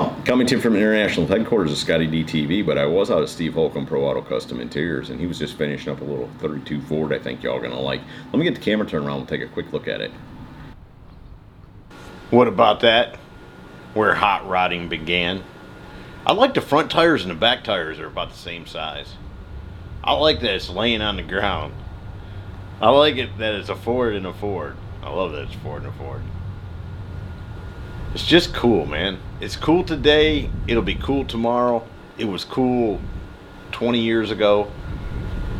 Well, coming to you from international headquarters of ScottieDTV, but I was out at Steve Holcomb Pro Auto Custom Interiors, and he was just finishing up a little 32 Ford I think y'all gonna like. Let me get the camera turned around and take a quick look at it. What about that? Where hot rodding began. I like the front tires and the back tires are about the same size. I like that it's laying on the ground. I like it that it's a Ford and a Ford. I love that it's Ford and a Ford. It's just cool, man. It's cool today. It'll be cool tomorrow. It was cool 20 years ago.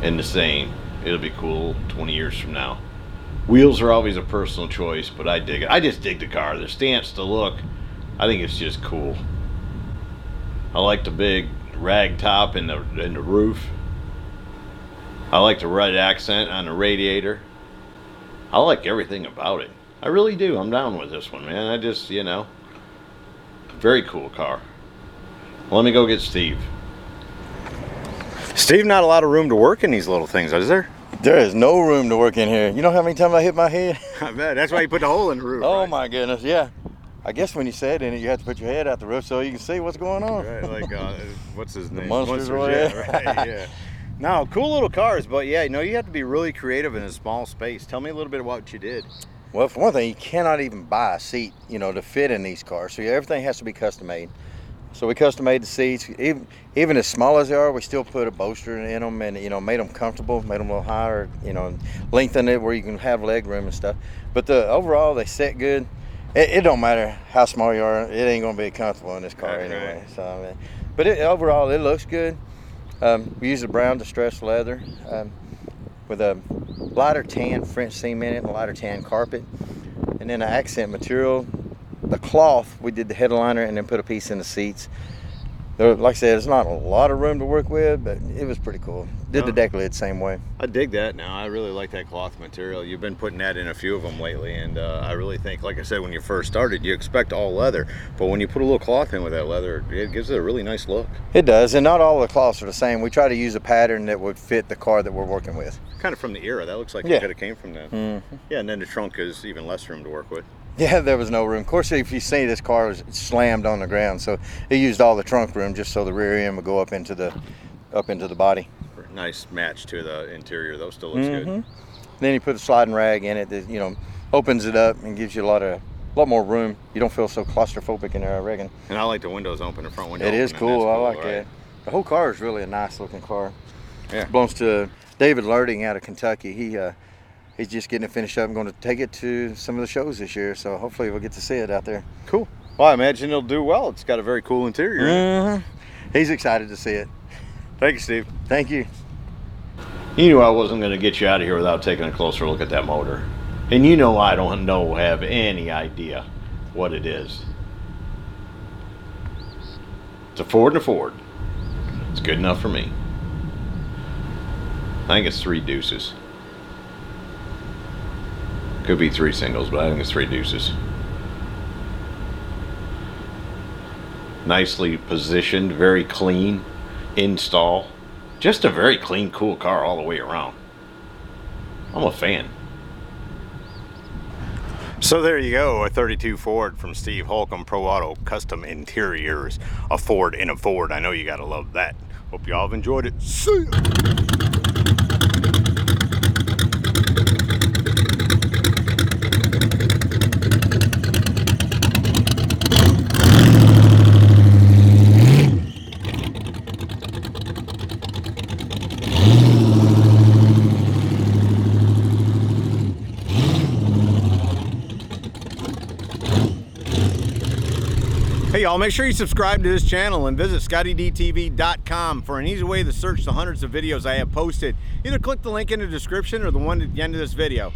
And the same. It'll be cool 20 years from now. Wheels are always a personal choice, but I dig it. I just dig the car. The stance, the look. I think it's just cool. I like the big rag top and the roof. I like the red accent on the radiator. I like everything about it. I really do. I'm down with this one, man. I just, you know, very cool car. Let me go get Steve. Steve, not a lot of room to work in these little things, is there? There is no room to work in here. You know how many times I hit my head? I bet. That's why you put the hole in the roof. Oh, right? My goodness, yeah. I guess when you sat in it, you have to put your head out the roof so you can see what's going on. Right, like, what's his name? Monsters, yeah, right, yeah. No, cool little cars, but yeah, you know, you have to be really creative in a small space. Tell me a little bit about what you did. Well, for one thing, you cannot even buy a seat, you know, to fit in these cars. So everything has to be custom made. So we custom made the seats. Even as small as they are, we still put a bolster in them and, you know, made them comfortable, made them a little higher, you know, lengthened it where you can have leg room and stuff. But overall, they sit good. It don't matter how small you are, it ain't gonna be comfortable in this car anyway. Right. So, I mean, but overall, it looks good. We use the brown distressed leather with a lighter tan French seam in it and a lighter tan carpet. And then the accent material, the cloth, we did the headliner and then put a piece in the seats. Like I said, it's not a lot of room to work with, but it was pretty cool. Did the deck lid same way. I dig that now. I really like that cloth material. You've been putting that in a few of them lately, and I really think, like I said, when you first started, you expect all leather, but when you put a little cloth in with that leather, it gives it a really nice look. It does, and not all the cloths are the same. We try to use a pattern that would fit the car that we're working with. Kind of from the era. That looks like it could have came from that. Mm-hmm. Yeah, and then the trunk is even less room to work with. Yeah, there was no room. Of course, if you see this car was slammed on the ground, so it used all the trunk room just so the rear end would go up into the body. Nice match to the interior, though. Still looks good. Then you put a sliding rag in it that, you know, opens it up and gives you a lot more room. You don't feel so claustrophobic in there, I reckon. And I like the windows open, the front window. It is cool. I like that. The whole car is really a nice looking car. Yeah. It belongs to David Lerting out of Kentucky. He's just getting it finished up and going to take it to some of the shows this year, so hopefully we'll get to see it out there. Cool. Well, I imagine it'll do well. It's got a very cool interior. He's excited to see it. Thank you, Steve. Thank you. You knew I wasn't going to get you out of here without taking a closer look at that motor. And you know I don't have any idea what it is. It's a Ford and a Ford. It's good enough for me. I think it's 3 deuces. Could be 3 singles, but I think it's 3 deuces. Nicely positioned, very clean install. Just a very clean, cool car all the way around. I'm a fan. So there you go, a 32 Ford from Steve Holcomb Pro Auto Custom Interiors. A Ford in a Ford. I know you gotta love that. Hope y'all have enjoyed it. See ya! Hey y'all, make sure you subscribe to this channel and visit ScottieDTV.com for an easy way to search the hundreds of videos I have posted. Either click the link in the description or the one at the end of this video.